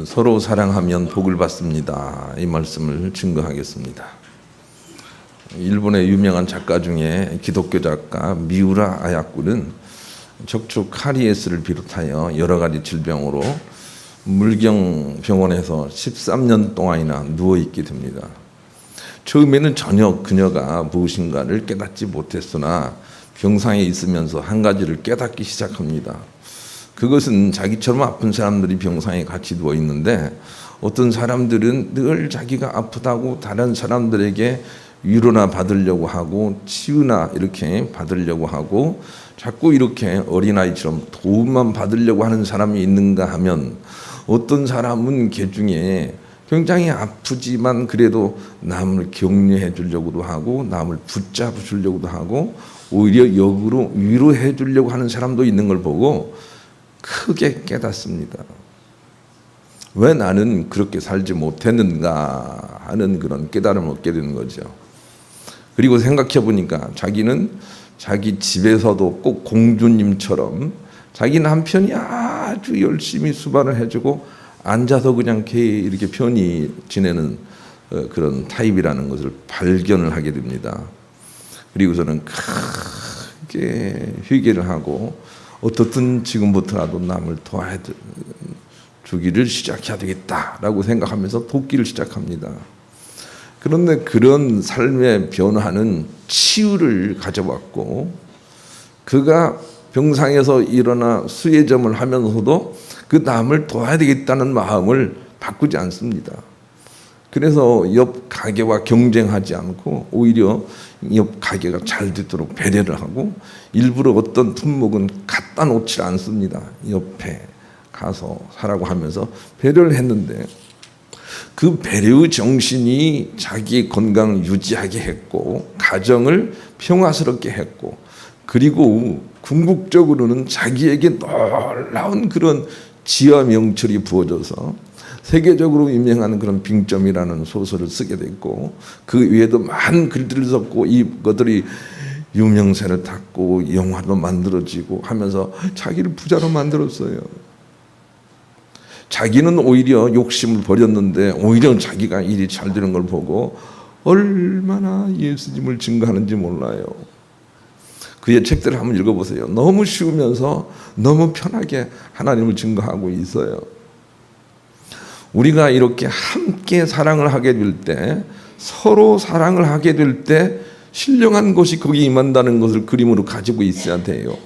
서로 사랑하면 복을 받습니다. 이 말씀을 증거하겠습니다. 일본의 유명한 작가 중에 기독교 작가 미우라 아야쿠는 척추 카리에스를 비롯하여 여러 가지 질병으로 물경병원에서 13년 동안이나 누워있게 됩니다. 처음에는 전혀 그녀가 무엇인가를 깨닫지 못했으나 병상에 있으면서 한 가지를 깨닫기 시작합니다. 그것은 자기처럼 아픈 사람들이 병상에 같이 누워 있는데 어떤 사람들은 늘 자기가 아프다고 다른 사람들에게 위로나 받으려고 하고 치유나 이렇게 받으려고 하고 자꾸 이렇게 어린아이처럼 도움만 받으려고 하는 사람이 있는가 하면 어떤 사람은 개 중에 굉장히 아프지만 그래도 남을 격려해 주려고도 하고 남을 붙잡아 주려고도 하고 오히려 역으로 위로해 주려고 하는 사람도 있는 걸 보고 크게 깨닫습니다. 왜 나는 그렇게 살지 못했는가 하는 그런 깨달음을 얻게 되는 거죠. 그리고 생각해 보니까 자기는 자기 집에서도 꼭 공주님처럼 자기 남편이 아주 열심히 수발을 해주고 앉아서 그냥 이렇게 편히 지내는 그런 타입이라는 것을 발견을 하게 됩니다. 그리고서는 크게 회개를 하고 어떻든 지금부터라도 남을 도와주기를 시작해야 되겠다라고 생각하면서 돕기를 시작합니다. 그런데 그런 삶의 변화는 치유를 가져왔고 그가 병상에서 일어나 수혜점을 하면서도 그 남을 도와야 되겠다는 마음을 바꾸지 않습니다. 그래서 옆 가게와 경쟁하지 않고 오히려 옆 가게가 잘 되도록 배려를 하고 일부러 어떤 품목은 갖다 놓지 않습니다. 옆에 가서 사라고 하면서 배려를 했는데 그 배려의 정신이 자기 건강을 유지하게 했고 가정을 평화스럽게 했고 그리고 궁극적으로는 자기에게 놀라운 그런 지와 명철이 부어져서 세계적으로 유명한 그런 빙점이라는 소설을 쓰게 됐고 그 외에도 많은 글들을 썼고 이것들이 유명세를 탔고 영화도 만들어지고 하면서 자기를 부자로 만들었어요. 자기는 오히려 욕심을 버렸는데 오히려 자기가 일이 잘 되는 걸 보고 얼마나 예수님을 증거하는지 몰라요. 그의 책들을 한번 읽어보세요. 너무 쉬우면서 너무 편하게 하나님을 증거하고 있어요. 우리가 이렇게 함께 사랑을 하게 될 때 서로 사랑을 하게 될 때 신령한 것이 거기 임한다는 것을 그림으로 가지고 있어야 돼요.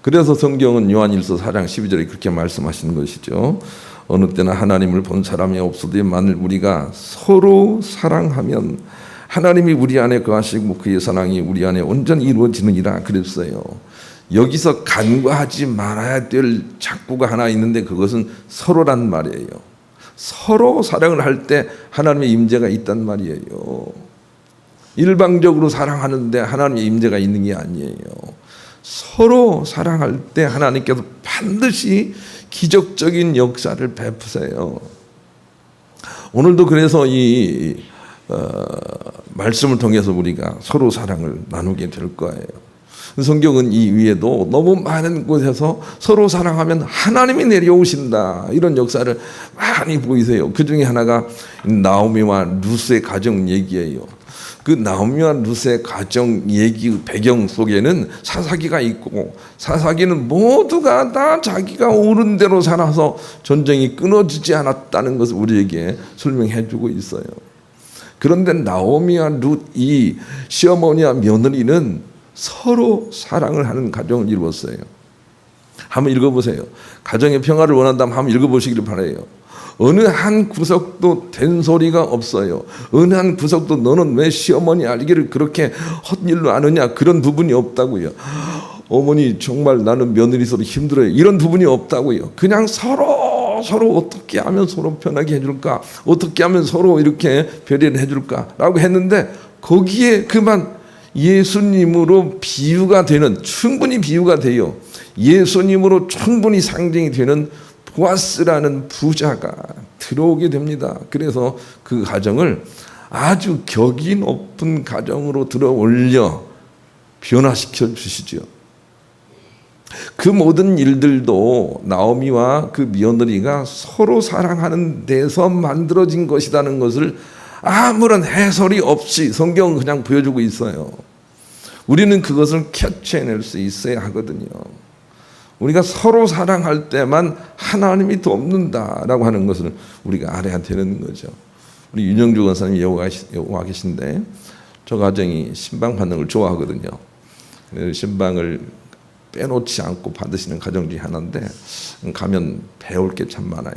그래서 성경은 요한일서 4장 12절에 그렇게 말씀하시는 것이죠. 어느 때나 하나님을 본 사람이 없어도 만일 우리가 서로 사랑하면 하나님이 우리 안에 거하시고 그의 사랑이 우리 안에 온전히 이루어지느니라 그랬어요. 여기서 간과하지 말아야 될 작구가 하나 있는데 그것은 서로란 말이에요. 서로 사랑을 할 때 하나님의 임재가 있단 말이에요. 일방적으로 사랑하는데 하나님의 임재가 있는 게 아니에요. 서로 사랑할 때 하나님께서 반드시 기적적인 역사를 베푸세요. 오늘도 그래서 이 말씀을 통해서 우리가 서로 사랑을 나누게 될 거예요. 성경은 이 위에도 너무 많은 곳에서 서로 사랑하면 하나님이 내려오신다 이런 역사를 많이 보이세요. 그 중에 하나가 나오미와 룻의 가정 얘기예요. 그 나오미와 룻의 가정 얘기 배경 속에는 사사기가 있고 사사기는 모두가 다 자기가 옳은 대로 살아서 전쟁이 끊어지지 않았다는 것을 우리에게 설명해 주고 있어요. 그런데 나오미와 룻 이 시어머니와 며느리는 서로 사랑을 하는 가정을 이루었어요. 한번 읽어보세요. 가정의 평화를 원한다면 한번 읽어보시기를 바라요. 어느 한 구석도 된소리가 없어요. 어느 한 구석도 너는 왜 시어머니 알기를 그렇게 헛일로 아느냐 그런 부분이 없다고요. 어머니 정말 나는 며느리서로 힘들어요 이런 부분이 없다고요. 그냥 서로 어떻게 하면 서로 편하게 해줄까 어떻게 하면 서로 이렇게 배려를 해줄까 라고 했는데 거기에 그만 예수님으로 비유가 되는 충분히 비유가 돼요. 예수님으로 충분히 상징이 되는 보아스라는 부자가 들어오게 됩니다. 그래서 그 가정을 아주 격이 높은 가정으로 들어 올려 변화시켜 주시죠. 그 모든 일들도 나오미와 그 며느리가 서로 사랑하는 데서 만들어진 것이라는 것을 아무런 해설이 없이 성경은 그냥 보여주고 있어요. 우리는 그것을 캐치해낼 수 있어야 하거든요. 우리가 서로 사랑할 때만 하나님이 돕는다라고 하는 것을 우리가 알아야 되는 거죠. 우리 윤영주 권사님이 여기 계신데 저 가정이 신방 받는 걸 좋아하거든요. 신방을 빼놓지 않고 받으시는 가정 중에 하나인데 가면 배울 게 참 많아요.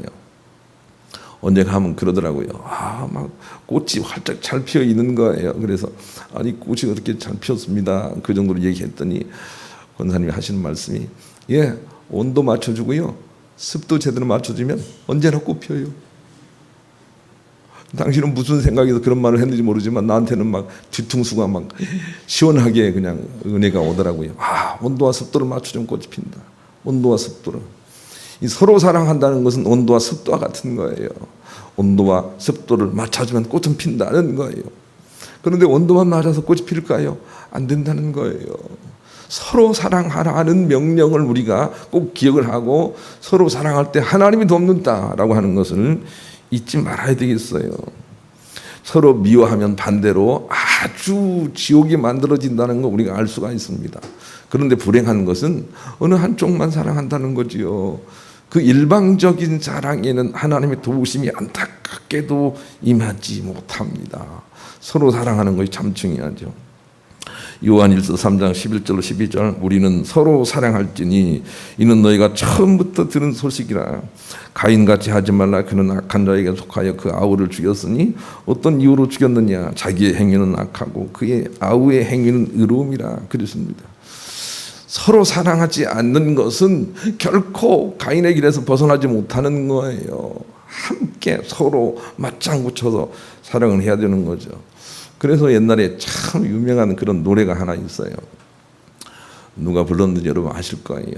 언제 가면 그러더라고요. 막 꽃이 활짝 잘 피어 있는 거예요. 그래서 아니 꽃이 어떻게 잘 피었습니다. 그 정도로 얘기했더니 권사님이 하시는 말씀이 온도 맞춰주고요. 습도 제대로 맞춰주면 언제나 꽃 피어요. 당신은 무슨 생각에서 그런 말을 했는지 모르지만 나한테는 막 뒤통수가 막 시원하게 그냥 은혜가 오더라고요. 온도와 습도를 맞춰주면 꽃이 핀다. 온도와 습도를. 이 서로 사랑한다는 것은 온도와 습도와 같은 거예요. 온도와 습도를 맞춰주면 꽃은 핀다는 거예요. 그런데 온도만 맞아서 꽃이 필까요? 안 된다는 거예요. 서로 사랑하라는 명령을 우리가 꼭 기억을 하고 서로 사랑할 때 하나님이 돕는다라고 하는 것을 잊지 말아야 되겠어요. 서로 미워하면 반대로 아주 지옥이 만들어진다는 거 우리가 알 수가 있습니다. 그런데 불행한 것은 어느 한쪽만 사랑한다는 거지요. 그 일방적인 사랑에는 하나님의 도우심이 안타깝게도 임하지 못합니다. 서로 사랑하는 것이 참 중요하죠. 요한일서 3장 11절로 12절 우리는 서로 사랑할지니 이는 너희가 처음부터 들은 소식이라. 가인같이 하지 말라. 그는 악한 자에게 속하여 그 아우를 죽였으니 어떤 이유로 죽였느냐. 자기의 행위는 악하고 그의 아우의 행위는 의로움이라 그랬습니다. 서로 사랑하지 않는 것은 결코 가인의 길에서 벗어나지 못하는 거예요. 함께 서로 맞장구 쳐서 사랑을 해야 되는 거죠. 그래서 옛날에 참 유명한 그런 노래가 하나 있어요. 누가 불렀는지 여러분 아실 거예요.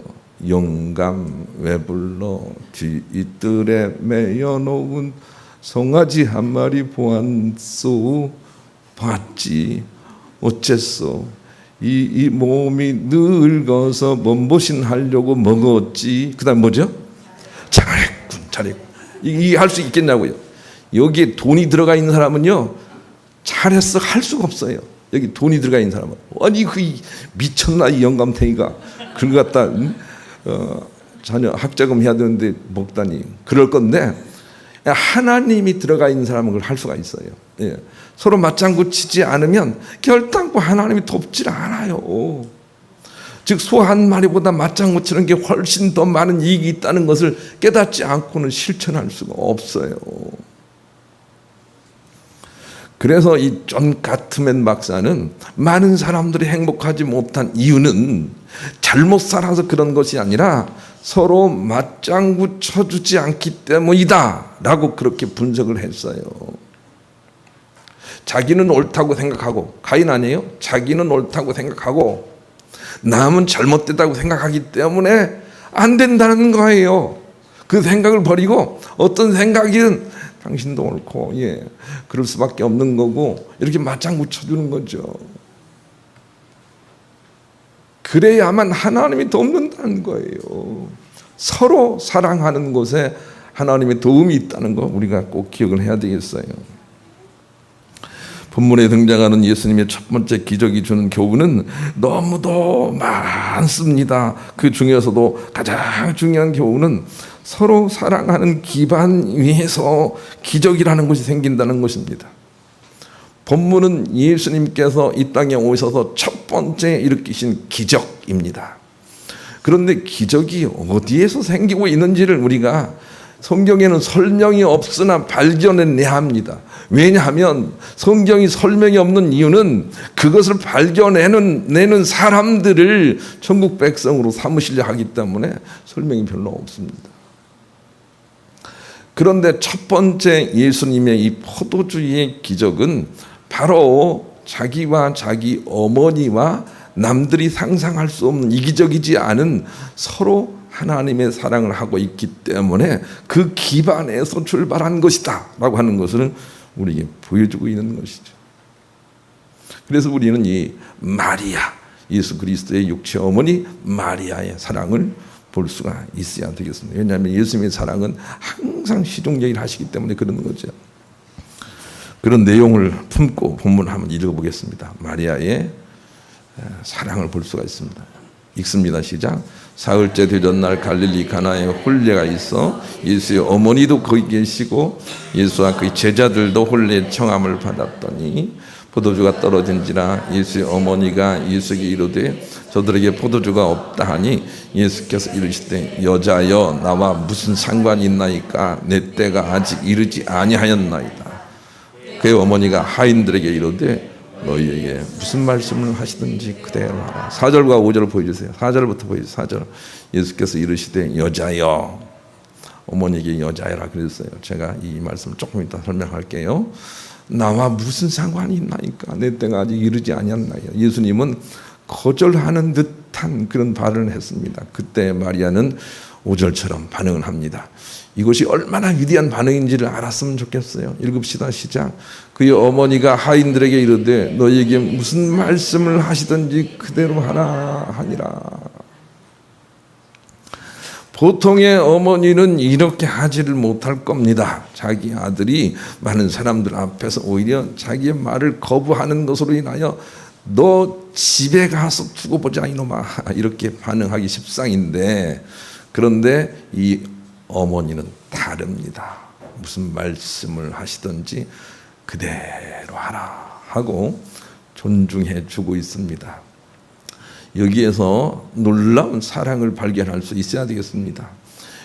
영감 왜 불러 뒤뜰에 매여놓은 송아지 한 마리 보았소. 봤지 어쨌소. 이 몸이 늙어서 몸보신하려고 먹었지. 그 다음 뭐죠? 잘했군. 이게 할 수 있겠냐고요. 여기에 돈이 들어가 있는 사람은요 잘했어 할 수가 없어요. 여기 돈이 들어가 있는 사람은 아니 그 미쳤나 이 영감탱이가 그걸 갖다 자녀 학자금 해야 되는데 먹다니 그럴 건데 하나님이 들어가 있는 사람은 그걸 할 수가 있어요. 서로 맞장구 치지 않으면 결단코 하나님이 돕질 않아요. 즉 소 한 마리보다 맞장구 치는 게 훨씬 더 많은 이익이 있다는 것을 깨닫지 않고는 실천할 수가 없어요. 그래서 이 존 가트맨 박사는 많은 사람들이 행복하지 못한 이유는 잘못 살아서 그런 것이 아니라 서로 맞장구 쳐주지 않기 때문이다 라고 그렇게 분석을 했어요. 자기는 옳다고 생각하고, 가인 아니에요? 자기는 옳다고 생각하고 남은 잘못됐다고 생각하기 때문에 안 된다는 거예요. 그 생각을 버리고 어떤 생각이든 당신도 옳고 그럴 수밖에 없는 거고 이렇게 맞장구 쳐주는 거죠. 그래야만 하나님이 돕는다는 거예요. 서로 사랑하는 곳에 하나님의 도움이 있다는 거 우리가 꼭 기억을 해야 되겠어요. 본문에 등장하는 예수님의 첫 번째 기적이 주는 교훈은 너무도 많습니다. 그 중에서도 가장 중요한 교훈은 서로 사랑하는 기반 위에서 기적이라는 것이 생긴다는 것입니다. 본문은 예수님께서 이 땅에 오셔서 첫 번째 일으키신 기적입니다. 그런데 기적이 어디에서 생기고 있는지를 우리가 성경에는 설명이 없으나 발견해내야 합니다. 왜냐하면 성경이 설명이 없는 이유는 그것을 발견내는 사람들을 천국 백성으로 삼으시려 하기 때문에 설명이 별로 없습니다. 그런데 첫 번째 예수님의 이 포도주의 기적은 바로 자기와 자기 어머니와 남들이 상상할 수 없는 이기적이지 않은 서로 하나님의 사랑을 하고 있기 때문에 그 기반에서 출발한 것이다 라고 하는 것을 우리에게 보여주고 있는 것이죠. 그래서 우리는 이 마리아, 예수 그리스도의 육체 어머니 마리아의 사랑을 볼 수가 있어야 되겠습니다. 왜냐하면 예수님의 사랑은 항상 시종일관 하시기 때문에 그러는 거죠. 그런 내용을 품고 본문을 한번 읽어보겠습니다. 마리아의 사랑을 볼 수가 있습니다. 읽습니다. 시작. 사흘째 되던 날 갈릴리 가나에 혼례가 있어 예수의 어머니도 거기 계시고 예수와 그의 제자들도 혼례 청함을 받았더니 포도주가 떨어진지라 예수의 어머니가 예수에게 이르되 저들에게 포도주가 없다 하니 예수께서 이르시되 여자여 나와 무슨 상관이 있나이까 내 때가 아직 이르지 아니하였나이다. 그의 어머니가 하인들에게 이르되 너희에게 무슨 말씀을 하시든지 그대로 하라. 4절과 5절을 보여주세요. 4절부터 보여주세요. 4절. 예수께서 이르시되 여자여, 어머니에게 여자여라 그랬어요. 제가 이 말씀을 조금 이따 설명할게요. 나와 무슨 상관이 있나이까 내 때가 아직 이르지 아니었나이다. 예수님은 거절하는 듯한 그런 발언을 했습니다. 그때 마리아는 5절처럼 반응을 합니다. 이것이 얼마나 위대한 반응인지를 알았으면 좋겠어요. 읽읍시다. 시작. 그의 어머니가 하인들에게 이르되 너희에게 무슨 말씀을 하시든지 그대로 하라 하니라. 보통의 어머니는 이렇게 하지를 못할 겁니다. 자기 아들이 많은 사람들 앞에서 오히려 자기의 말을 거부하는 것으로 인하여 너 집에 가서 두고 보자 이놈아 이렇게 반응하기 십상인데, 그런데 이 어머니는 다릅니다. 무슨 말씀을 하시든지 그대로 하라 하고 존중해 주고 있습니다. 여기에서 놀라운 사랑을 발견할 수 있어야 되겠습니다.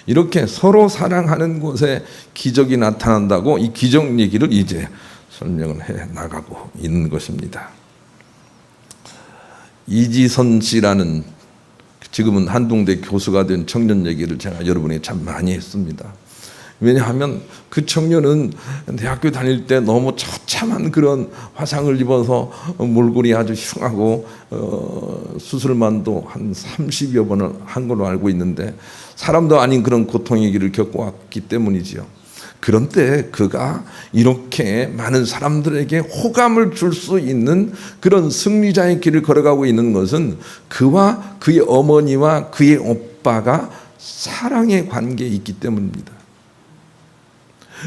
이렇게 서로 사랑하는 곳에 기적이 나타난다고 이 기적 얘기를 이제 설명을 해 나가고 있는 것입니다. 이지선 씨라는 지금은 한동대 교수가 된 청년 얘기를 제가 여러분이 참 많이 했습니다. 왜냐하면 그 청년은 대학교 다닐 때 너무 처참한 그런 화상을 입어서 몰골이 아주 흉하고 수술만도 한 30여 번을 한 걸로 알고 있는데 사람도 아닌 그런 고통의 길을 겪어왔기 때문이지요. 그런데 그가 이렇게 많은 사람들에게 호감을 줄 수 있는 그런 승리자의 길을 걸어가고 있는 것은 그와 그의 어머니와 그의 오빠가 사랑의 관계에 있기 때문입니다.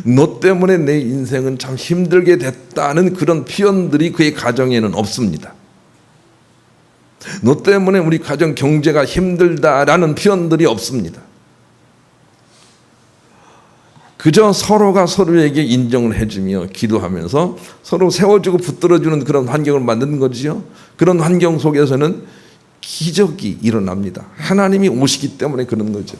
너 때문에 내 인생은 참 힘들게 됐다는 그런 표현들이 그의 가정에는 없습니다. 너 때문에 우리 가정 경제가 힘들다라는 표현들이 없습니다. 그저 서로가 서로에게 인정을 해주며 기도하면서 서로 세워주고 붙들어주는 그런 환경을 만드는 거지요. 그런 환경 속에서는 기적이 일어납니다. 하나님이 오시기 때문에 그런 거죠.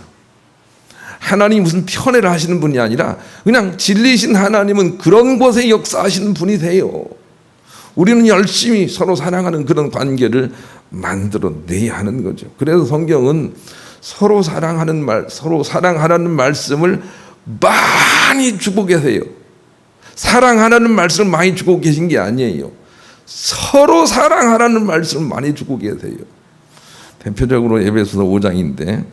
하나님이 무슨 편애를 하시는 분이 아니라 그냥 진리신 하나님은 그런 곳에 역사하시는 분이 돼요. 우리는 열심히 서로 사랑하는 그런 관계를 만들어내야 하는 거죠. 그래서 성경은 서로 사랑하라는 말씀을 많이 주고 계세요. 사랑하라는 말씀을 많이 주고 계신 게 아니에요. 서로 사랑하라는 말씀을 많이 주고 계세요. 대표적으로 에베소서 5장인데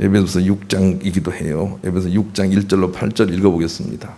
에베소서 6장이기도 해요. 에베소서 6장 1절로 8절 읽어보겠습니다.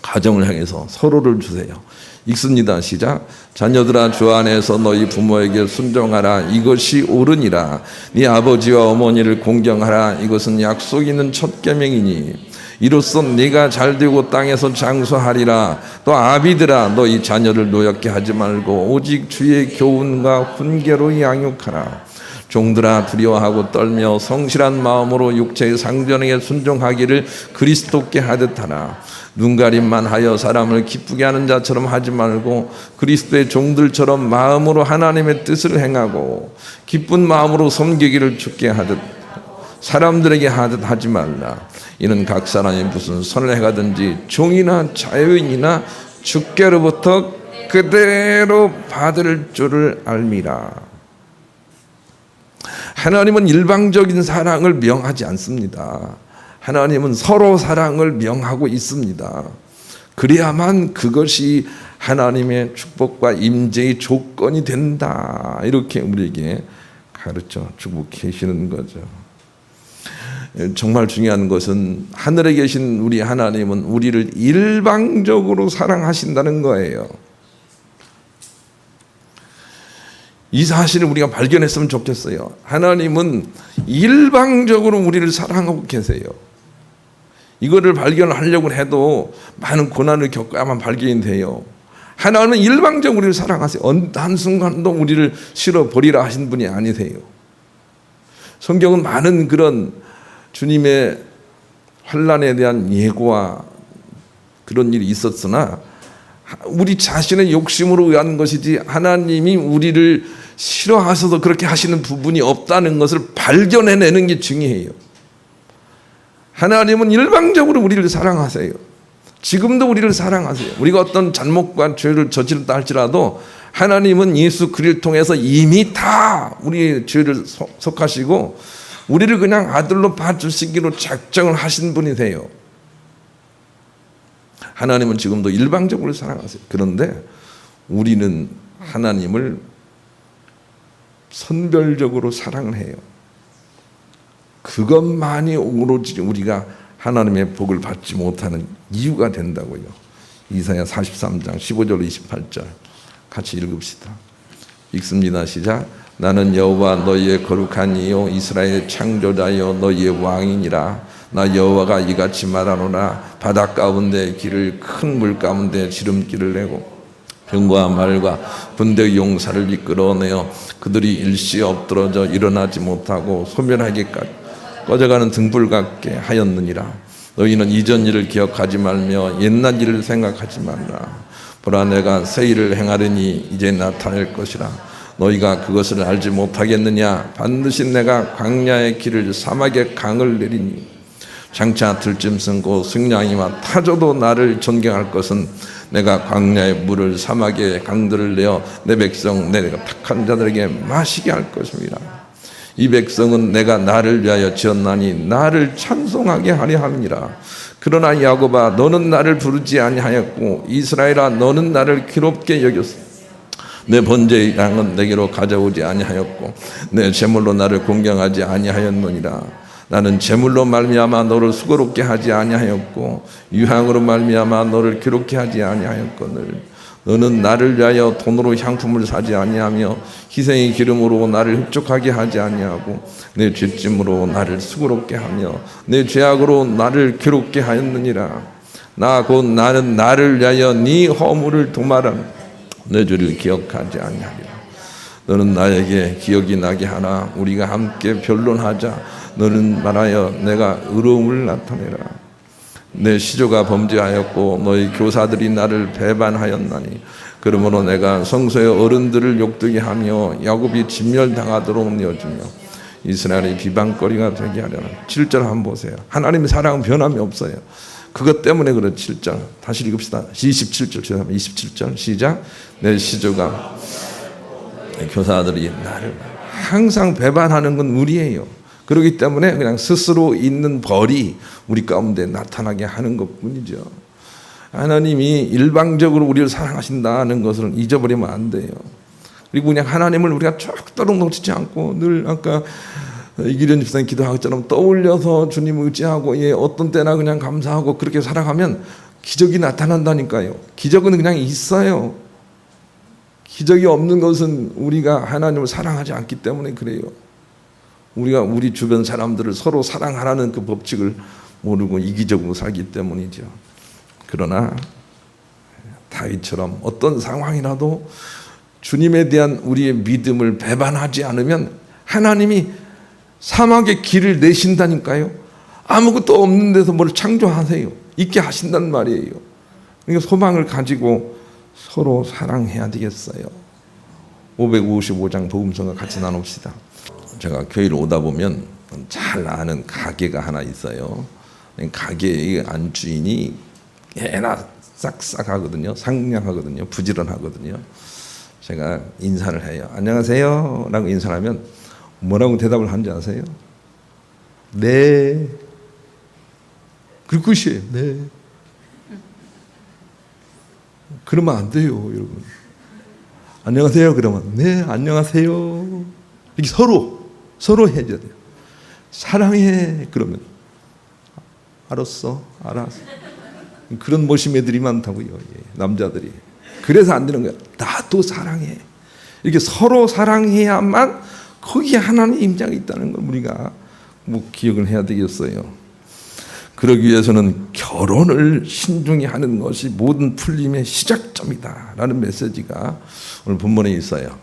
가정을 향해서 서로를 주세요. 읽습니다. 시작. 자녀들아 주 안에서 너희 부모에게 순종하라. 이것이 옳으니라. 네 아버지와 어머니를 공경하라. 이것은 약속 있는 첫 계명이니 이로써 네가 잘되고 땅에서 장수하리라. 또 아비들아 너희 자녀를 노엽게 하지 말고 오직 주의 교훈과 훈계로 양육하라. 종들아 두려워하고 떨며 성실한 마음으로 육체의 상전에게 순종하기를 그리스도께 하듯 하라. 눈가림만 하여 사람을 기쁘게 하는 자처럼 하지 말고 그리스도의 종들처럼 마음으로 하나님의 뜻을 행하고 기쁜 마음으로 섬기기를 주께 하듯 사람들에게 하듯 하지 말라. 이는 각 사람이 무슨 선을 행하든지 종이나 자유인이나 주께로부터 그대로 받을 줄을 알미라. 하나님은 일방적인 사랑을 명하지 않습니다. 하나님은 서로 사랑을 명하고 있습니다. 그래야만 그것이 하나님의 축복과 임재의 조건이 된다. 이렇게 우리에게 가르쳐 주고 계시는 거죠. 정말 중요한 것은 하늘에 계신 우리 하나님은 우리를 일방적으로 사랑하신다는 거예요. 이 사실을 우리가 발견했으면 좋겠어요. 하나님은 일방적으로 우리를 사랑하고 계세요. 이거를 발견하려고 해도 많은 고난을 겪어야만 발견이 돼요. 하나님은 일방적으로 우리를 사랑하세요. 한순간도 우리를 싫어버리라 하신 분이 아니세요. 성경은 많은 그런 주님의 환난에 대한 예고와 그런 일이 있었으나 우리 자신의 욕심으로 의한 것이지 하나님이 우리를 싫어하셔서 그렇게 하시는 부분이 없다는 것을 발견해내는 게 중요해요. 하나님은 일방적으로 우리를 사랑하세요. 지금도 우리를 사랑하세요. 우리가 어떤 잘못과 죄를 저지른다 할지라도 하나님은 예수 그리스도를 통해서 이미 다 우리의 죄를 속하시고 우리를 그냥 아들로 봐주시기로 작정을 하신 분이세요. 하나님은 지금도 일방적으로 사랑하세요. 그런데 우리는 하나님을 선별적으로 사랑을 해요. 그것만이 오로지 우리가 하나님의 복을 받지 못하는 이유가 된다고요. 이사야 43장 15절 28절 같이 읽읍시다. 읽습니다. 시작. 나는 여호와 너희의 거룩한 이요 이스라엘의 창조자여 너희의 왕이니라. 나 여호와가 이같이 말하노라. 바다 가운데 길을 큰 물 가운데 지름길을 내고 병과 말과 군대 용사를 이끌어내어 그들이 일시에 엎드러져 일어나지 못하고 소멸하기까지 꺼져가는 등불 같게 하였느니라. 너희는 이전 일을 기억하지 말며 옛날 일을 생각하지 말라. 보라 내가 새 일을 행하려니 이제 나타낼 것이라. 너희가 그것을 알지 못하겠느냐. 반드시 내가 광야의 길을 사막의 강을 내리니 장차 들짐승 곧 승냥이와 타조도 나를 존경할 것은 내가 광야의 물을 사막의 강들을 내어 내 백성 내가 택한 자들에게 마시게 할 것입니다. 이 백성은 내가 나를 위하여 지었나니 나를 찬송하게 하려 함이라. 그러나 야곱아 너는 나를 부르지 아니하였고 이스라엘아 너는 나를 괴롭게 여겼어. 내 번제의 양은 내게로 가져오지 아니하였고 내 제물로 나를 공경하지 아니하였느니라. 나는 제물로 말미암아 너를 수고롭게 하지 아니하였고 유향으로 말미암아 너를 괴롭게 하지 아니하였거늘 너는 나를 위하여 돈으로 향품을 사지 아니하며 희생의 기름으로 나를 흡족하게 하지 아니하고 내 죄짐으로 나를 수고롭게 하며 내 죄악으로 나를 괴롭게 하였느니라. 나 곧 나는 나를 위하여 네 허물을 도말하며 내 죄를 기억하지 아니하리라. 너는 나에게 기억이 나게 하나 우리가 함께 변론하자. 너는 말하여 내가 의로움을 나타내라. 내 시조가 범죄하였고 너희 교사들이 나를 배반하였나니 그러므로 내가 성소의 어른들을 욕되게 하며 야곱이 진멸당하도록 내어주며 이스라엘이 비방거리가 되게 하려는 7절 한번 보세요. 하나님의 사랑은 변함이 없어요. 그것 때문에 그래. 7절 다시 읽읍시다. 27절 27절 시작. 내 시조가 교사들이 나를 항상 배반하는 건 우리예요. 그렇기 때문에 그냥 스스로 있는 벌이 우리 가운데 나타나게 하는 것뿐이죠. 하나님이 일방적으로 우리를 사랑하신다는 것을 잊어버리면 안 돼요. 그리고 그냥 하나님을 우리가 쫙 놓치지 않고 늘 아까 이기련 집사님 기도하는 것처럼 떠올려서 주님 의지하고 어떤 때나 그냥 감사하고 그렇게 살아가면 기적이 나타난다니까요. 기적은 그냥 있어요. 기적이 없는 것은 우리가 하나님을 사랑하지 않기 때문에 그래요. 우리가 우리 주변 사람들을 서로 사랑하라는 그 법칙을 모르고 이기적으로 살기 때문이죠. 그러나 다윗처럼 어떤 상황이라도 주님에 대한 우리의 믿음을 배반하지 않으면 하나님이 사막의 길을 내신다니까요. 아무것도 없는 데서 뭘 창조하세요. 있게 하신단 말이에요. 그러니까 소망을 가지고 서로 사랑해야 되겠어요. 555장 복음성과 같이 나눕시다. 제가 교회를 오다 보면 잘 아는 가게가 하나 있어요. 가게의 안주인이 예나 싹싹하거든요. 상냥하거든요. 부지런하거든요. 제가 인사를 해요. 안녕하세요 라고 인사를 하면 뭐라고 대답을 하는지 아세요? 네. 그 끝이에요. 네. 그러면 안 돼요, 여러분. 안녕하세요 그러면 네 안녕하세요. 이렇게 서로 해줘야 돼요. 사랑해 그러면 알았어. 그런 모심 애들이 많다고요. 남자들이. 그래서 안 되는 거야. 나도 사랑해. 이렇게 서로 사랑해야만 거기에 하나님의 임장이 있다는 걸 우리가 기억을 해야 되겠어요. 그러기 위해서는 결혼을 신중히 하는 것이 모든 풀림의 시작점이다라는 메시지가 오늘 본문에 있어요.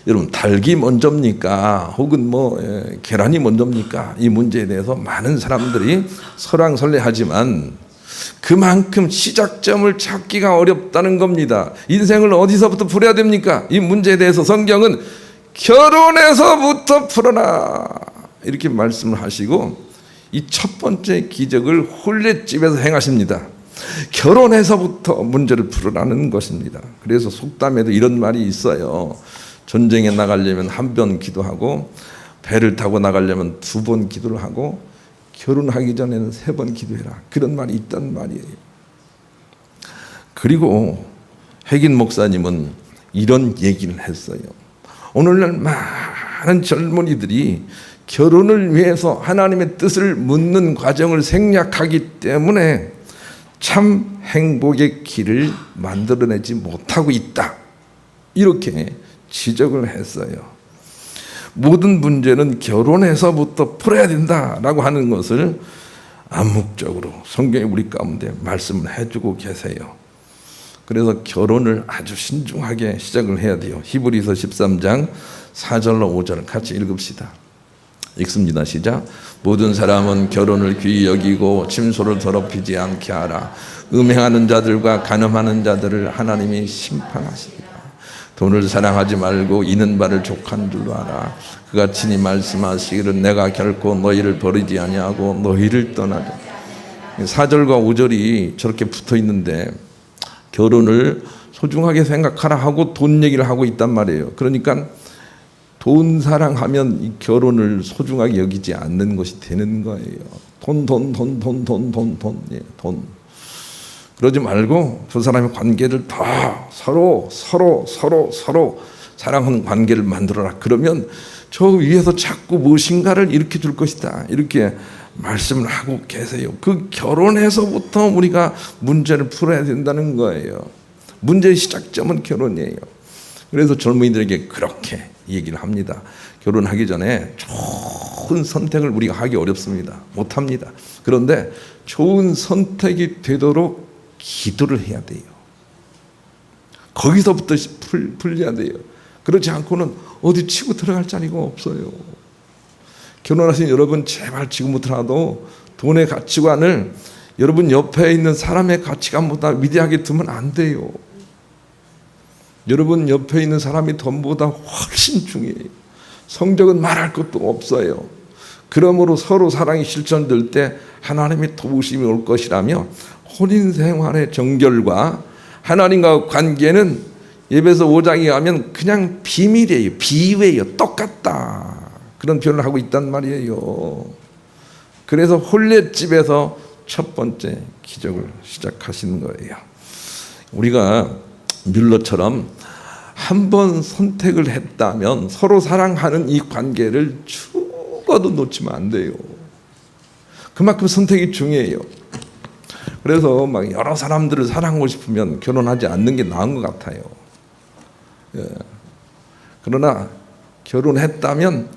여러분, 닭이 먼저입니까? 혹은 계란이 먼저입니까? 이 문제에 대해서 많은 사람들이 설왕설래하지만 그만큼 시작점을 찾기가 어렵다는 겁니다. 인생을 어디서부터 풀어야 됩니까? 이 문제에 대해서 성경은 결혼에서부터 풀어라 이렇게 말씀을 하시고 이 첫 번째 기적을 혼례집에서 행하십니다. 결혼에서부터 문제를 풀어라는 것입니다. 그래서 속담에도 이런 말이 있어요. 전쟁에 나가려면 한 번 기도하고 배를 타고 나가려면 2번 기도를 하고 결혼하기 전에는 3번 기도해라. 그런 말이 있단 말이에요. 그리고 핵인 목사님은 이런 얘기를 했어요. 오늘날 많은 젊은이들이 결혼을 위해서 하나님의 뜻을 묻는 과정을 생략하기 때문에 참 행복의 길을 만들어내지 못하고 있다. 이렇게 지적을 했어요. 모든 문제는 결혼에서부터 풀어야 된다라고 하는 것을 암묵적으로 성경이 우리 가운데 말씀을 해주고 계세요. 그래서 결혼을 아주 신중하게 시작을 해야 돼요. 히브리서 13장 4절로 5절 같이 읽읍시다. 읽습니다. 시작. 모든 사람은 결혼을 귀히 여기고 침소를 더럽히지 않게 하라. 음행하는 자들과 간음하는 자들을 하나님이 심판하시리라. 돈을 사랑하지 말고 있는 바를 족한 줄로 알아. 그가 친히 말씀하시기를 내가 결코 너희를 버리지 아니하고 너희를 떠나자. 4절과 5절이 저렇게 붙어 있는데 결혼을 소중하게 생각하라 하고 돈 얘기를 하고 있단 말이에요. 그러니까 돈 사랑하면 이 결혼을 소중하게 여기지 않는 것이 되는 거예요. 돈. 예, 돈. 그러지 말고 두 사람의 관계를 더 서로 사랑하는 관계를 만들어라. 그러면 저 위에서 자꾸 무엇인가를 일으켜 줄 것이다. 이렇게 말씀을 하고 계세요. 그 결혼에서부터 우리가 문제를 풀어야 된다는 거예요. 문제의 시작점은 결혼이에요. 그래서 젊은이들에게 그렇게 얘기를 합니다. 결혼하기 전에 좋은 선택을 우리가 하기 어렵습니다. 못합니다. 그런데 좋은 선택이 되도록 기도를 해야 돼요. 거기서부터 풀려야 돼요. 그렇지 않고는 어디 치고 들어갈 자리가 없어요. 결혼하신 여러분, 제발 지금부터라도 돈의 가치관을 여러분 옆에 있는 사람의 가치관보다 위대하게 두면 안 돼요. 여러분 옆에 있는 사람이 돈보다 훨씬 중요해요. 성적은 말할 것도 없어요. 그러므로 서로 사랑이 실천될 때 하나님의 도우심이 올 것이라며 혼인생활의 정결과 하나님과 관계는 예배서 5장에 가면 그냥 비밀이에요. 비유예요. 똑같다. 그런 표현을 하고 있단 말이에요. 그래서 혼례집에서 첫 번째 기적을 시작하시는 거예요. 우리가 뮬러처럼 한 번 선택을 했다면 서로 사랑하는 이 관계를 죽어도 놓치면 안 돼요. 그만큼 선택이 중요해요. 그래서 막 여러 사람들을 사랑하고 싶으면 결혼하지 않는 게 나은 것 같아요. 예. 그러나 결혼했다면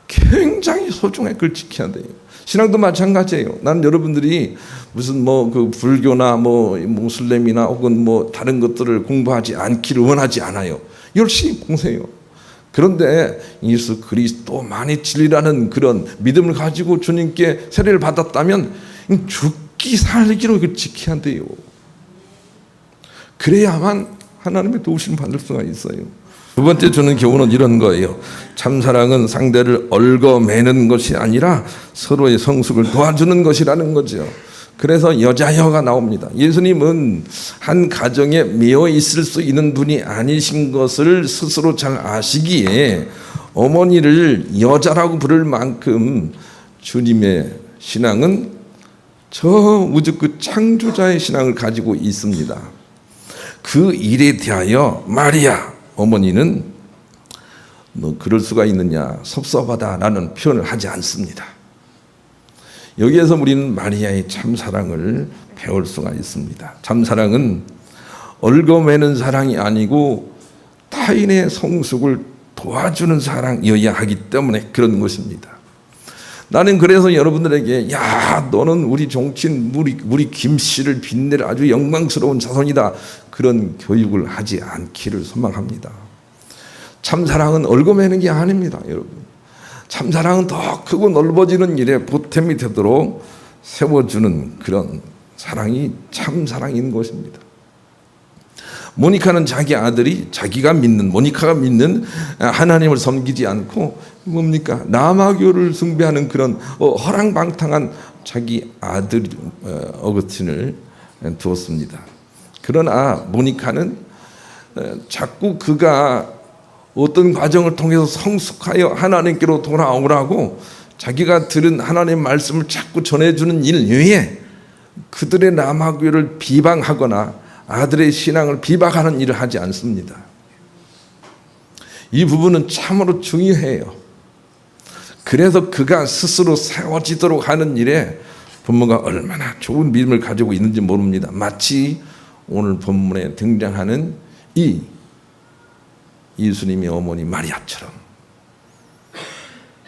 굉장히 소중하게 그걸 지켜야 돼요. 신앙도 마찬가지예요. 나는 여러분들이 무슨 그 불교나 무슬림이나 혹은 다른 것들을 공부하지 않기를 원하지 않아요. 열심히 공부해요. 그런데 예수 그리스도만이 진리라는 그런 믿음을 가지고 주님께 세례를 받았다면 죽기 살기로 이걸 지켜야 돼요. 그래야만 하나님의 도우심을 받을 수가 있어요. 두 번째 주는 교훈은 이런 거예요. 참사랑은 상대를 얽어매는 것이 아니라 서로의 성숙을 도와주는 것이라는 거죠. 그래서 여자여가 나옵니다. 예수님은 한 가정에 매여 있을 수 있는 분이 아니신 것을 스스로 잘 아시기에 어머니를 여자라고 부를 만큼 주님의 신앙은 저 우주 그 창조자의 신앙을 가지고 있습니다. 그 일에 대하여 마리아 어머니는 너 그럴 수가 있느냐, 섭섭하다라는 표현을 하지 않습니다. 여기에서 우리는 마리아의 참사랑을 배울 수가 있습니다. 참사랑은 얽어매는 사랑이 아니고 다 타인의 성숙을 도와주는 사랑이어야 하기 때문에 그런 것입니다. 나는 그래서 여러분들에게 야 너는 우리 종친 우리 김씨를 빛낼 아주 영광스러운 자손이다, 그런 교육을 하지 않기를 소망합니다. 참사랑은 얽어매는 게 아닙니다. 여러분, 참사랑은 더 크고 넓어지는 일에 보탬이 되도록 세워주는 그런 사랑이 참사랑인 것입니다. 모니카는 자기 아들이 모니카가 믿는 하나님을 섬기지 않고 뭡니까? 남아교를 숭배하는 그런 허랑방탕한 자기 아들 어거스틴을 두었습니다. 그러나 모니카는 자꾸 그가 어떤 과정을 통해서 성숙하여 하나님께로 돌아오라고 자기가 들은 하나님의 말씀을 자꾸 전해주는 일 외에 그들의 남아교를 비방하거나 아들의 신앙을 비방하는 일을 하지 않습니다. 이 부분은 참으로 중요해요. 그래서 그가 스스로 세워지도록 하는 일에 부모가 얼마나 좋은 믿음을 가지고 있는지 모릅니다. 마치 오늘 본문에 등장하는 이 예수님의 어머니 마리아처럼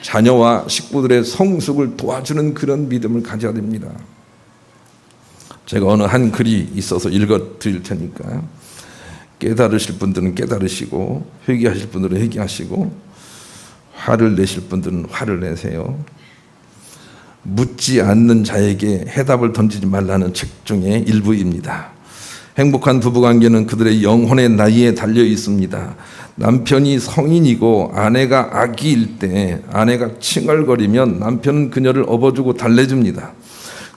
자녀와 식구들의 성숙을 도와주는 그런 믿음을 가져야 됩니다. 제가 어느 한 글이 있어서 읽어 드릴 테니까 깨달으실 분들은 깨달으시고 회개하실 분들은 회개하시고 화를 내실 분들은 화를 내세요. 묻지 않는 자에게 해답을 던지지 말라는 책 중에 일부입니다. 행복한 부부관계는 그들의 영혼의 나이에 달려 있습니다. 남편이 성인이고 아내가 아기일 때 아내가 칭얼거리면 남편은 그녀를 업어주고 달래줍니다.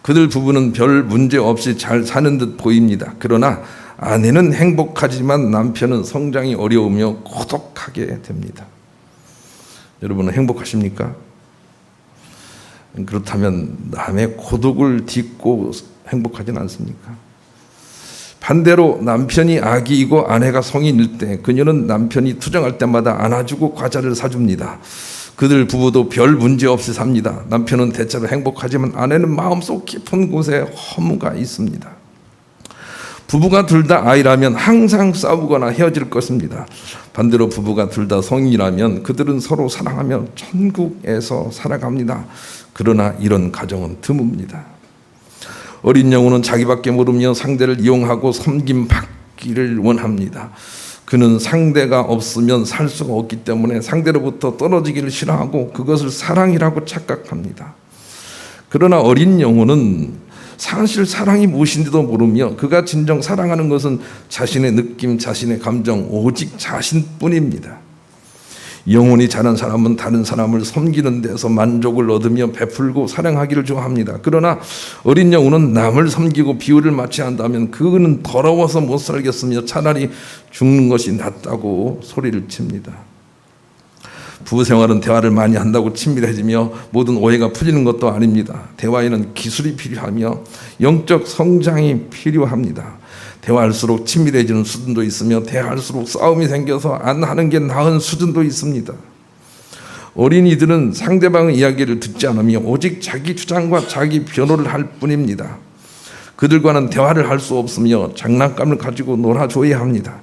그들 부부는 별 문제 없이 잘 사는 듯 보입니다. 그러나 아내는 행복하지만 남편은 성장이 어려우며 고독하게 됩니다. 여러분은 행복하십니까? 그렇다면 남의 고독을 딛고 행복하진 않습니까? 반대로 남편이 아기이고 아내가 성인일 때 그녀는 남편이 투정할 때마다 안아주고 과자를 사줍니다. 그들 부부도 별 문제 없이 삽니다. 남편은 대체로 행복하지만 아내는 마음속 깊은 곳에 허무가 있습니다. 부부가 둘 다 아이라면 항상 싸우거나 헤어질 것입니다. 반대로 부부가 둘 다 성인이라면 그들은 서로 사랑하며 천국에서 살아갑니다. 그러나 이런 가정은 드뭅니다. 어린 영혼은 자기밖에 모르며 상대를 이용하고 섬김받기를 원합니다. 그는 상대가 없으면 살 수가 없기 때문에 상대로부터 떨어지기를 싫어하고 그것을 사랑이라고 착각합니다. 그러나 어린 영혼은 사실 사랑이 무엇인지도 모르며 그가 진정 사랑하는 것은 자신의 느낌, 자신의 감정, 오직 자신뿐입니다. 영혼이 자란 사람은 다른 사람을 섬기는 데서 만족을 얻으며 베풀고 사랑하기를 좋아합니다. 그러나 어린 영혼은 남을 섬기고 비유를 맞춰 한다면 그는 더러워서 못 살겠으며 차라리 죽는 것이 낫다고 소리를 칩니다. 부부 생활은 대화를 많이 한다고 친밀해지며 모든 오해가 풀리는 것도 아닙니다. 대화에는 기술이 필요하며 영적 성장이 필요합니다. 대화할수록 친밀해지는 수준도 있으며 대화할수록 싸움이 생겨서 안 하는 게 나은 수준도 있습니다. 어린이들은 상대방의 이야기를 듣지 않으며 오직 자기 주장과 자기 변호를 할 뿐입니다. 그들과는 대화를 할 수 없으며 장난감을 가지고 놀아줘야 합니다.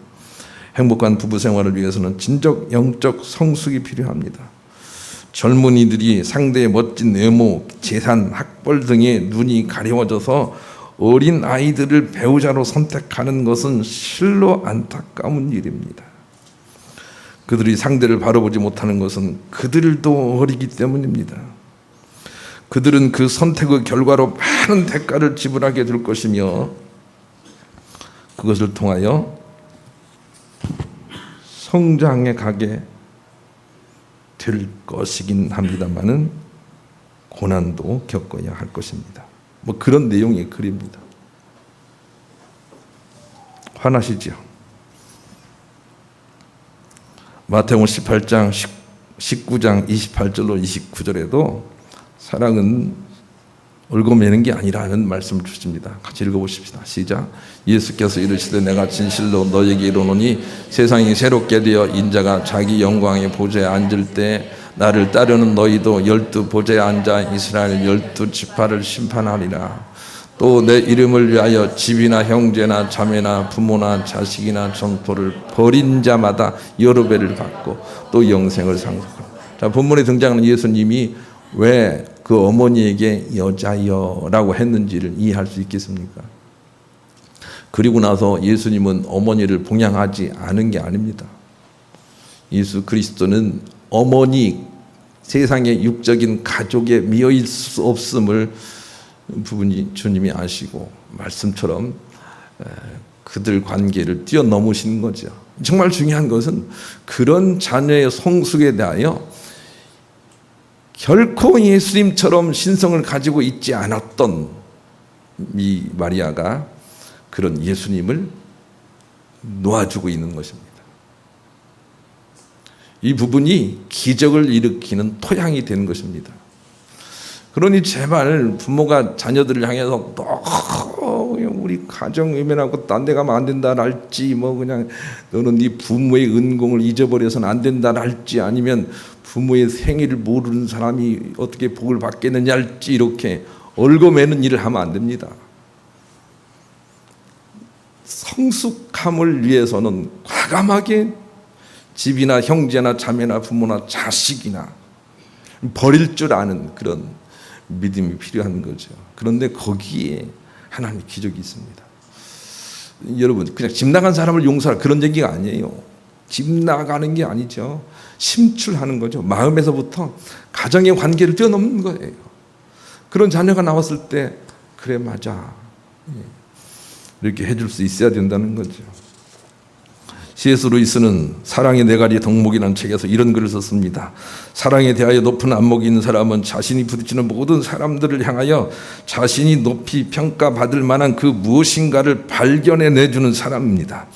행복한 부부 생활을 위해서는 진정 영적 성숙이 필요합니다. 젊은이들이 상대의 멋진 외모, 재산, 학벌 등에 눈이 가려워져서 어린 아이들을 배우자로 선택하는 것은 실로 안타까운 일입니다. 그들이 상대를 바로 보지 못하는 것은 그들도 어리기 때문입니다. 그들은 그 선택의 결과로 많은 대가를 지불하게 될 것이며 그것을 통하여 성장해 가게 될 것이긴 합니다만은 고난도 겪어야 할 것입니다. 뭐 그런 내용의 글입니다. 화나시죠? 마태복음 18장 19장 28절로 29절에도 사랑은 얽어매는 게 아니라는 말씀을 주십니다. 같이 읽어보십시다. 시작. 예수께서 이르시되 내가 진실로 너에게 이르노니 세상이 새롭게 되어 인자가 자기 영광의 보좌에 앉을 때 나를 따르는 너희도 12 보좌에 앉아 이스라엘 12 지파를 심판하리라. 또 내 이름을 위하여 집이나 형제나 자매나 부모나 자식이나 전토를 벌인 자마다 여러 배를 받고 또 영생을 상속하라. 자, 본문에 등장하는 예수님이 왜 그 어머니에게 여자여라고 했는지를 이해할 수 있겠습니까? 그리고 나서 예수님은 어머니를 봉양하지 않은 게 아닙니다. 예수 그리스도는 어머니, 세상의 육적인 가족에 미어있을 수 없음을 부분이 주님이 아시고 말씀처럼 그들 관계를 뛰어넘으시는 거죠. 정말 중요한 것은 그런 자녀의 성숙에 대하여 결코 예수님처럼 신성을 가지고 있지 않았던 이 마리아가 그런 예수님을 놓아주고 있는 것입니다. 이 부분이 기적을 일으키는 토양이 되는 것입니다. 그러니 제발 부모가 자녀들을 향해서 우리 가정 외면하고 딴 데 가면 안 된다랄지, 뭐 그냥 너는 네 부모의 은공을 잊어버려서는 안 된다랄지, 아니면 부모의 생일을 모르는 사람이 어떻게 복을 받겠느냐 할지, 이렇게 얽어매는 일을 하면 안 됩니다. 성숙함을 위해서는 과감하게 집이나 형제나 자매나 부모나 자식이나 버릴 줄 아는 그런 믿음이 필요한 거죠. 그런데 거기에 하나님의 기적이 있습니다. 여러분, 그냥 집 나간 사람을 용서할 그런 얘기가 아니에요. 집 나가는 게 아니죠. 심출하는 거죠. 마음에서부터 가정의 관계를 뛰어넘는 거예요. 그런 자녀가 나왔을 때 그래 맞아 이렇게 해줄 수 있어야 된다는 거죠. C.S. 루이스는 사랑의 네 가지 덕목이라는 책에서 이런 글을 썼습니다. 사랑에 대하여 높은 안목이 있는 사람은 자신이 부딪히는 모든 사람들을 향하여 자신이 높이 평가받을 만한 그 무엇인가를 발견해 내주는 사람입니다.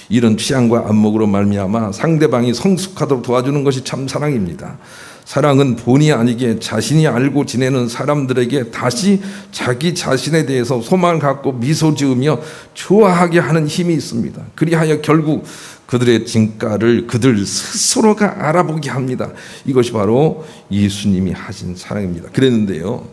이런 취향과 안목으로 말미암아 상대방이 성숙하도록 도와주는 것이 참 사랑입니다. 사랑은 본의 아니게 자신이 알고 지내는 사람들에게 다시 자기 자신에 대해서 소망을 갖고 미소 지으며 좋아하게 하는 힘이 있습니다. 그리하여 결국 그들의 진가를 그들 스스로가 알아보게 합니다. 이것이 바로 예수님이 하신 사랑입니다. 그랬는데요,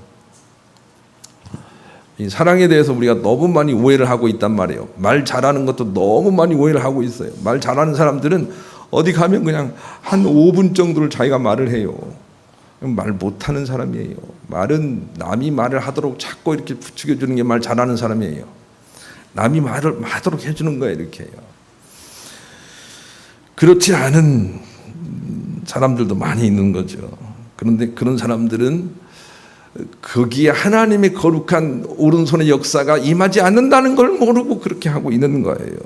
이 사랑에 대해서 우리가 너무 많이 오해를 하고 있단 말이에요. 말 잘하는 것도 너무 많이 오해를 하고 있어요. 말 잘하는 사람들은 어디 가면 그냥 한 5분 정도를 자기가 말을 해요. 말 못하는 사람이에요. 말은 남이 말을 하도록 자꾸 이렇게 부추겨주는 게 말 잘하는 사람이에요. 남이 말을 하도록 해주는 거예요. 이렇게 해요. 그렇지 않은 사람들도 많이 있는 거죠. 그런데 그런 사람들은 거기에 하나님의 거룩한 오른손의 역사가 임하지 않는다는 걸 모르고 그렇게 하고 있는 거예요.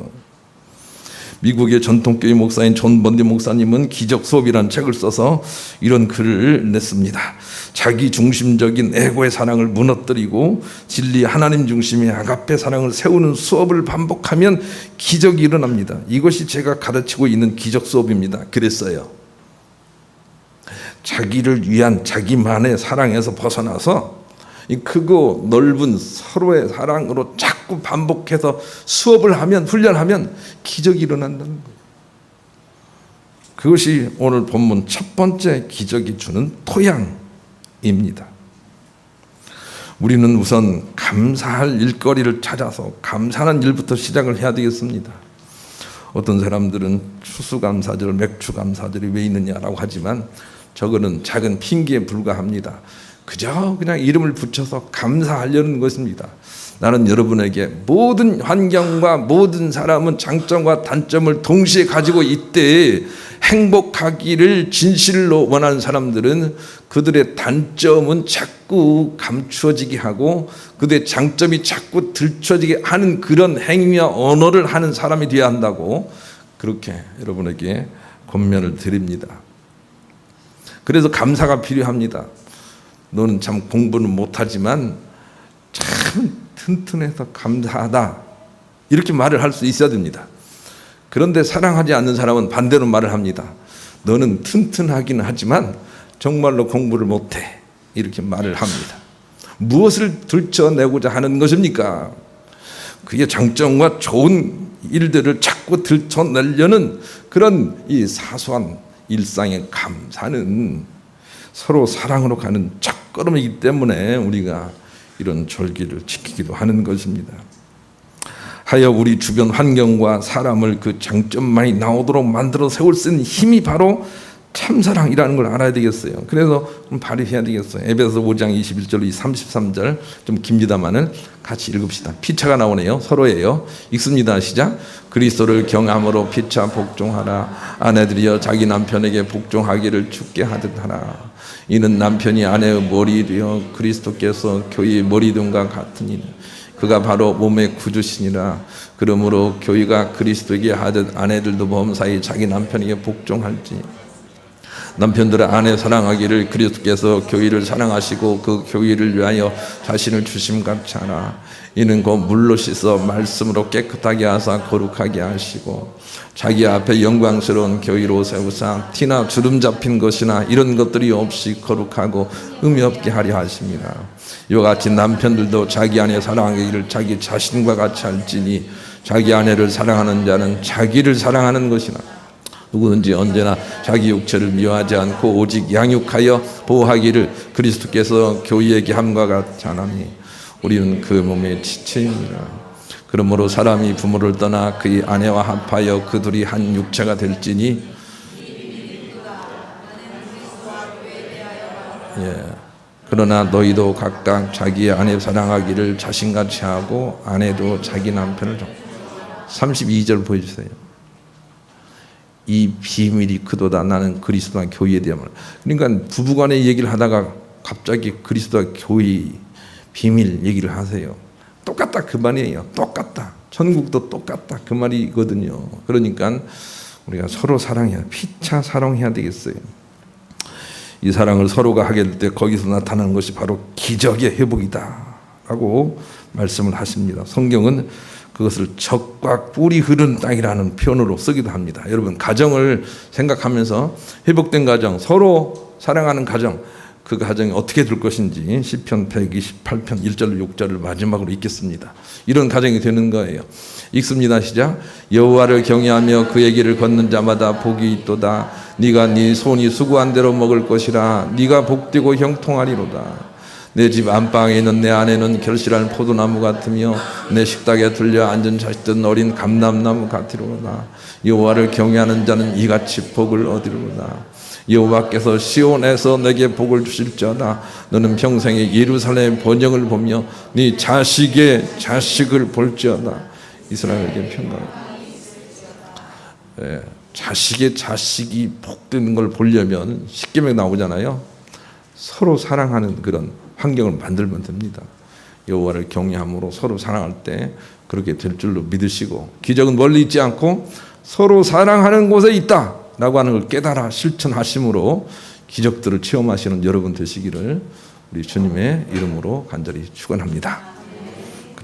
미국의 전통교회 목사인 존 번디 목사님은 기적 수업이라는 책을 써서 이런 글을 냈습니다. 자기 중심적인 에고의 사랑을 무너뜨리고 진리 하나님 중심의 아가페 사랑을 세우는 수업을 반복하면 기적이 일어납니다. 이것이 제가 가르치고 있는 기적 수업입니다. 그랬어요. 자기를 위한 자기만의 사랑에서 벗어나서 이 크고 넓은 서로의 사랑으로 자꾸 반복해서 수업을 하면, 훈련하면 기적이 일어난다는 거예요. 그것이 오늘 본문 첫 번째 기적이 주는 토양입니다. 우리는 우선 감사할 일거리를 찾아서 감사하는 일부터 시작을 해야 되겠습니다. 어떤 사람들은 추수감사절, 맥추감사절이 왜 있느냐라고 하지만 저거는 작은 핑계에 불과합니다. 그저 그냥 이름을 붙여서 감사하려는 것입니다. 나는 여러분에게 모든 환경과 모든 사람은 장점과 단점을 동시에 가지고 있대. 행복하기를 진실로 원하는 사람들은 그들의 단점은 자꾸 감추어지게 하고 그들의 장점이 자꾸 들춰지게 하는 그런 행위와 언어를 하는 사람이 되어야 한다고 그렇게 여러분에게 권면을 드립니다. 그래서 감사가 필요합니다. 너는 참 공부는 못하지만 참 튼튼해서 감사하다, 이렇게 말을 할 수 있어야 됩니다. 그런데 사랑하지 않는 사람은 반대로 말을 합니다. 너는 튼튼하기는 하지만 정말로 공부를 못해, 이렇게 말을 합니다. 무엇을 들춰내고자 하는 것입니까? 그게 장점과 좋은 일들을 자꾸 들춰내려는 그런 이 사소한 일상의 감사는 서로 사랑으로 가는 첫걸음이기 때문에 우리가 이런 절기를 지키기도 하는 것입니다. 하여 우리 주변 환경과 사람을 그 장점만이 나오도록 만들어 세울 수 있는 힘이 바로 참사랑이라는 걸 알아야 되겠어요. 그래서 발휘해야 되겠어요. 에베소 5장 21절 33절 좀 깁니다만은 같이 읽읍시다. 피차가 나오네요. 서로예요. 읽습니다. 시작. 그리스도를 경함으로 피차 복종하라. 아내들이여 자기 남편에게 복종하기를 주께 하듯 하라. 이는 남편이 아내의 머리이며 그리스도께서 교회의 머리됨과 같으니 그가 바로 몸의 구주시니라. 그러므로 교회가 그리스도에게 하듯 아내들도 범사에 자기 남편에게 복종할지. 남편들은 아내 사랑하기를 그리스도께서 교회를 사랑하시고 그 교회를 위하여 자신을 주심같이 하라. 이는 곧 물로 씻어 말씀으로 깨끗하게 하사 거룩하게 하시고 자기 앞에 영광스러운 교회로 세우사 티나 주름 잡힌 것이나 이런 것들이 없이 거룩하고 의미 없게 하려 하십니다. 이와 같이 남편들도 자기 아내 사랑하기를 자기 자신과 같이 할지니 자기 아내를 사랑하는 자는 자기를 사랑하는 것이나 누구든지 언제나 자기 육체를 미워하지 않고 오직 양육하여 보호하기를 그리스도께서 교회에게 함과 같이 하나니 우리는 그 몸의 지체입니다. 그러므로 사람이 부모를 떠나 그의 아내와 합하여 그 둘이 한 육체가 될지니 그러나 너희도 각각 자기의 아내 사랑하기를 자신같이 하고 아내도 자기 남편을 32절 보여주세요. 이 비밀이 크도다. 나는 그리스도와 교회에 대한 말. 그러니까 부부간의 얘기를 하다가 갑자기 그리스도와 교회 비밀 얘기를 하세요. 똑같다 그 말이에요. 똑같다. 천국도 똑같다 그 말이거든요. 그러니까 우리가 서로 사랑해야, 피차 사랑해야 되겠어요. 이 사랑을 서로가 하게 될 때 거기서 나타나는 것이 바로 기적의 회복이다 라고 말씀을 하십니다. 성경은 그것을 적과 꿀이 흐르는 땅이라는 표현으로 쓰기도 합니다. 여러분 가정을 생각하면서 회복된 가정, 서로 사랑하는 가정, 그 가정이 어떻게 될 것인지 시편 128편 1절 6절을 마지막으로 읽겠습니다. 이런 가정이 되는 거예요. 읽습니다. 시작. 여호와를 경외하며 그의 길을 걷는 자마다 복이 있도다. 네가 네 손이 수고한 대로 먹을 것이라. 네가 복되고 형통하리로다. 내 집 안방에 있는 내 아내는 결실한 포도나무 같으며 내 식탁에 들려 앉은 자식들은 어린 감람나무 같으리로다. 여호와를 경외하는 자는 이같이 복을 얻으리로다. 여호와께서 시온에서 내게 복을 주실지어다. 너는 평생에 예루살렘의 번영을 보며 네 자식의 자식을 볼지어다. 이스라엘에게 평강. 자식의 자식이 복되는 걸 보려면 십계명 나오잖아요. 서로 사랑하는 그런 환경을 만들면 됩니다. 여호와를 경외함으로 서로 사랑할 때 그렇게 될 줄로 믿으시고 기적은 멀리 있지 않고 서로 사랑하는 곳에 있다 라고 하는 걸 깨달아 실천하심으로 기적들을 체험하시는 여러분 되시기를 우리 주님의 이름으로 간절히 축원합니다.